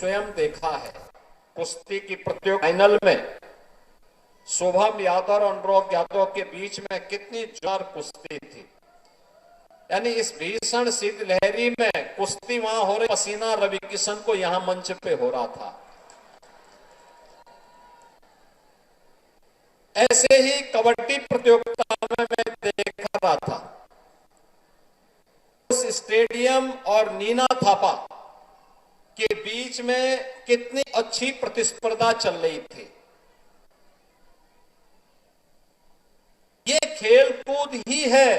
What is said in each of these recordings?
स्वयं देखा है। कुश्ती की प्रतियोगिता फाइनल में शुभम यादव और अनुराग यादव के बीच में कितनी जोर कुश्ती थी। यानी इस भीषण शीतलहरी में कुश्ती वहां हो रही, पसीना रवि किशन को यहां मंच पे हो रहा था। ऐसे ही कबड्डी प्रतियोगिता में मैं देख रहा था, उस स्टेडियम और नीना थापा के बीच में कितनी अच्छी प्रतिस्पर्धा चल रही थी। ये खेल कूद ही है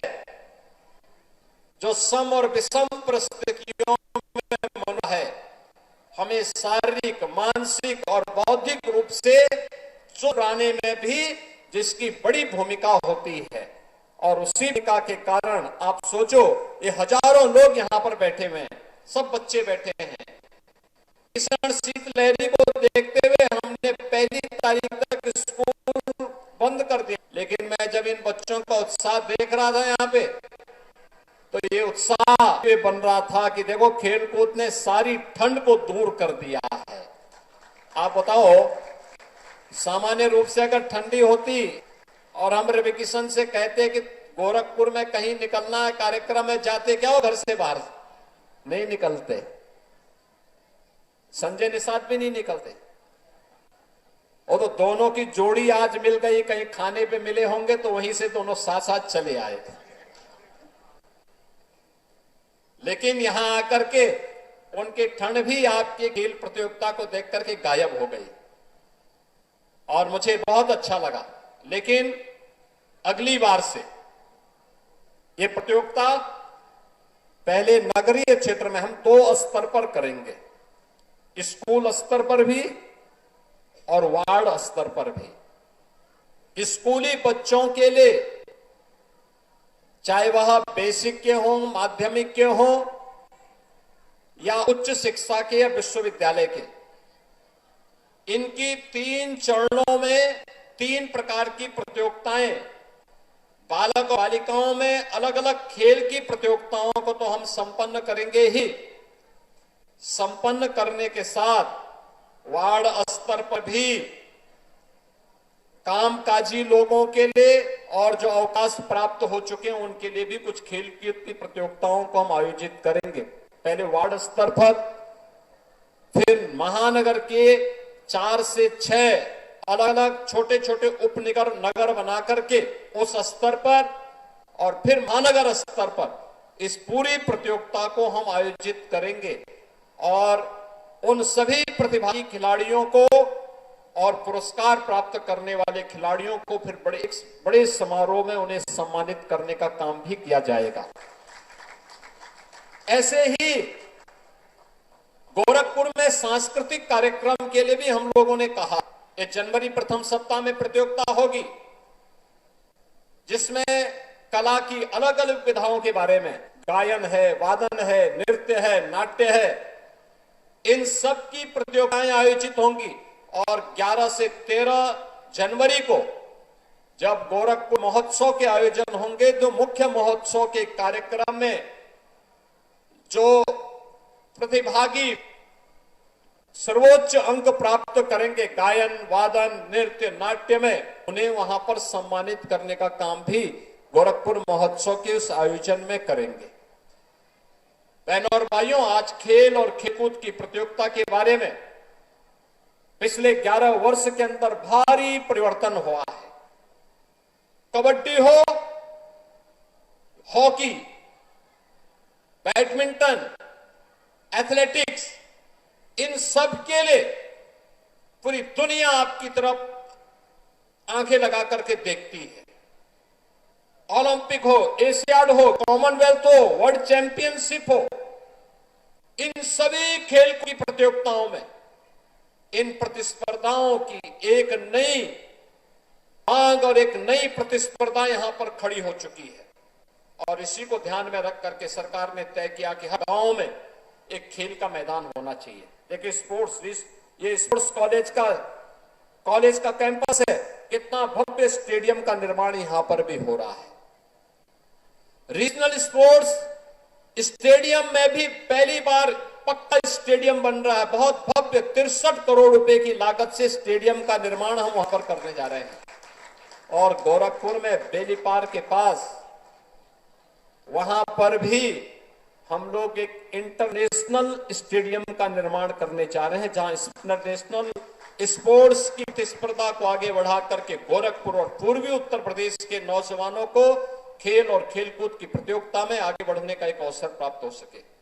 जो सम और विषम परिस्थितियों में मना है, हमें शारीरिक, मानसिक और बौद्धिक रूप से चुराने में भी जिसकी बड़ी भूमिका होती है। और उसी भूमिका के कारण आप सोचो, ये हजारों लोग यहां पर बैठे हुए हैं, सब बच्चे बैठे हैं। भीषण शीतलहरी को देखते हुए हमने पहली तारीख तक स्कूल बंद कर दिया, लेकिन मैं जब इन बच्चों का उत्साह देख रहा था यहाँ पे, तो ये उत्साह ये बन रहा था कि देखो खेलकूद ने सारी ठंड को दूर कर दिया है। आप बताओ, सामान्य रूप से अगर ठंडी होती और हम रवि किशन से कहते कि गोरखपुर में कहीं निकलना है कार्यक्रम में, जाते क्या हो घर से बाहर? नहीं निकलते। संजय निषाद भी नहीं निकलते। वो तो दोनों की जोड़ी आज मिल गई, कहीं खाने पे मिले होंगे तो वहीं से दोनों साथ साथ चले आए। लेकिन यहां आकर के उनकी ठंड भी आपकी खेल प्रतियोगिता को देख करके गायब हो गई और मुझे बहुत अच्छा लगा। लेकिन अगली बार से ये प्रतियोगिता पहले नगरीय क्षेत्र में हम 2 स्तर पर करेंगे, स्कूल स्तर पर भी और वार्ड स्तर पर भी। स्कूली बच्चों के लिए, चाहे वह बेसिक के हों, माध्यमिक के हों या उच्च शिक्षा के या विश्वविद्यालय के, इनकी 3 चरणों में 3 प्रकार की प्रतियोगिताएं, बालक और बालिकाओं में अलग अलग खेल की प्रतियोगिताओं को तो हम संपन्न करेंगे ही, संपन्न करने के साथ वार्ड स्तर पर भी कामकाजी लोगों के लिए और जो अवकाश प्राप्त हो चुके हैं उनके लिए भी कुछ खेल की प्रतियोगिताओं को हम आयोजित करेंगे। पहले वार्ड स्तर पर, फिर महानगर के 4 से 6 अलग अलग छोटे छोटे उपनगर नगर बना करके उस स्तर पर, और फिर महानगर स्तर पर इस पूरी प्रतियोगिता को हम आयोजित करेंगे। और उन सभी प्रतिभागी खिलाड़ियों को और पुरस्कार प्राप्त करने वाले खिलाड़ियों को फिर बड़े समारोह में उन्हें सम्मानित करने का काम भी किया जाएगा। ऐसे ही गोरखपुर में सांस्कृतिक कार्यक्रम के लिए भी हम लोगों ने कहा, ये जनवरी प्रथम सप्ताह में प्रतियोगिता होगी जिसमें कला की अलग अलग विधाओं के बारे में, गायन है, वादन है, नृत्य है, नाट्य है, इन सब की प्रतियोगिताएं आयोजित होंगी। और 11 से 13 जनवरी को जब गोरखपुर महोत्सव के आयोजन होंगे, तो मुख्य महोत्सव के कार्यक्रम में जो प्रतिभागी सर्वोच्च अंक प्राप्त करेंगे गायन, वादन, नृत्य, नाट्य में, उन्हें वहां पर सम्मानित करने का काम भी गोरखपुर महोत्सव के उस आयोजन में करेंगे। बहनों और भाइयों, आज खेल और खेलकूद की प्रतियोगिता के बारे में पिछले 11 वर्ष के अंदर भारी परिवर्तन हुआ है। कबड्डी हो, हॉकी, बैडमिंटन, एथलेटिक्स, इन सब के लिए पूरी दुनिया आपकी तरफ आंखें लगा करके देखती है। ओलंपिक हो, एशियाड हो, कॉमनवेल्थ हो, वर्ल्ड चैंपियनशिप हो, इन सभी खेल की प्रतियोगिताओं में इन प्रतिस्पर्धाओं की एक नई मांग और एक नई प्रतिस्पर्धा यहां पर खड़ी हो चुकी है। और इसी को ध्यान में रख करके सरकार ने तय किया कि हर गांव में एक खेल का मैदान होना चाहिए। देखिए ये स्पोर्ट्स कॉलेज का कैंपस है, कितना भव्य स्टेडियम का निर्माण यहां पर भी हो रहा है। रीजनल स्पोर्ट्स स्टेडियम में भी पहली बार पक्का स्टेडियम बन रहा है, बहुत भव्य भव्य 63 करोड़ रुपए की लागत से स्टेडियम का निर्माण हम वहां पर करने जा रहे हैं। और गोरखपुर में बेलीपार के पास वहां पर भी हम लोग एक इंटरनेशनल स्टेडियम का निर्माण करने जा रहे हैं, जहां इंटरनेशनल स्पोर्ट्स की प्रतिस्पर्धा को आगे बढ़ा करके गोरखपुर और पूर्वी उत्तर प्रदेश के नौजवानों को खेल और खेलकूद की प्रतियोगिता में आगे बढ़ने का एक अवसर प्राप्त हो सके।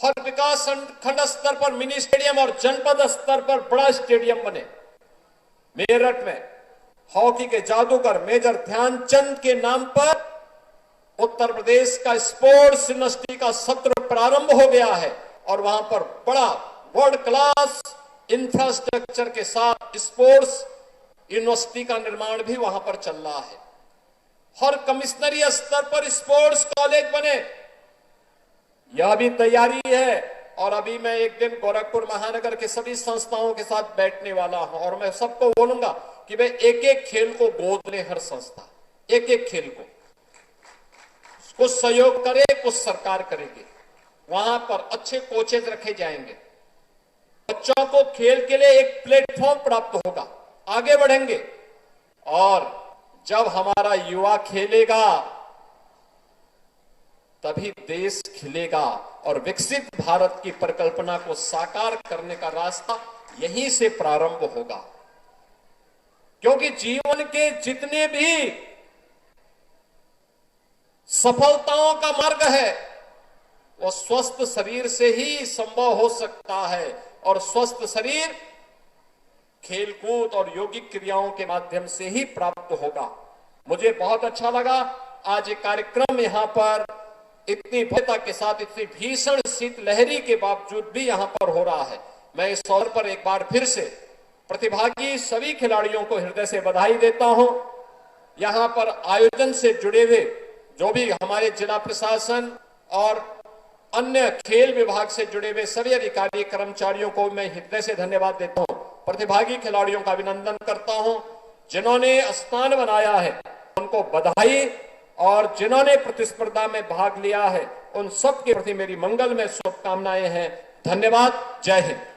हर विकास खंड स्तर पर मिनी स्टेडियम और जनपद स्तर पर बड़ा स्टेडियम बने। मेरठ में हॉकी के जादूगर मेजर ध्यानचंद के नाम पर उत्तर प्रदेश का स्पोर्ट्स यूनिवर्सिटी का सत्र प्रारंभ हो गया है और वहां पर बड़ा वर्ल्ड क्लास इंफ्रास्ट्रक्चर के साथ स्पोर्ट्स यूनिवर्सिटी का निर्माण भी वहां पर चल रहा है। हर कमिश्नरी स्तर पर स्पोर्ट्स कॉलेज बने, यह भी तैयारी है। और अभी मैं एक दिन गोरखपुर महानगर के सभी संस्थाओं के साथ बैठने वाला हूं और मैं सबको बोलूंगा कि वे एक एक खेल को गोद ले, हर संस्था एक एक खेल को, कुछ सहयोग करे, कुछ सरकार करेगी। वहां पर अच्छे कोचेज रखे जाएंगे, बच्चों को खेल के लिए एक प्लेटफॉर्म प्राप्त होगा, आगे बढ़ेंगे। और जब हमारा युवा खेलेगा तभी देश खिलेगा और विकसित भारत की परिकल्पना को साकार करने का रास्ता यहीं से प्रारंभ होगा। क्योंकि जीवन के जितने भी सफलताओं का मार्ग है वो स्वस्थ शरीर से ही संभव हो सकता है और स्वस्थ शरीर खेलकूद और यौगिक क्रियाओं के माध्यम से ही प्राप्त होगा। मुझे बहुत अच्छा लगा आज ये कार्यक्रम यहां पर इतनी भव्यता के साथ, इतनी भीषण शीतलहरी के बावजूद भी यहां पर हो रहा है। मैं इस अवसर पर एक बार फिर से प्रतिभागी सभी खिलाड़ियों को हृदय से बधाई देता हूं। यहां पर आयोजन से जुड़े हुए जो भी हमारे जिला प्रशासन और अन्य खेल विभाग से जुड़े हुए सभी अधिकारी कर्मचारियों को मैं हृदय से धन्यवाद देता हूं। प्रतिभागी खिलाड़ियों का अभिनंदन करता हूं। जिन्होंने स्थान बनाया है उनको बधाई और जिन्होंने प्रतिस्पर्धा में भाग लिया है उन सब के प्रति मेरी मंगलमय शुभकामनाएं हैं। धन्यवाद। जय हिंद।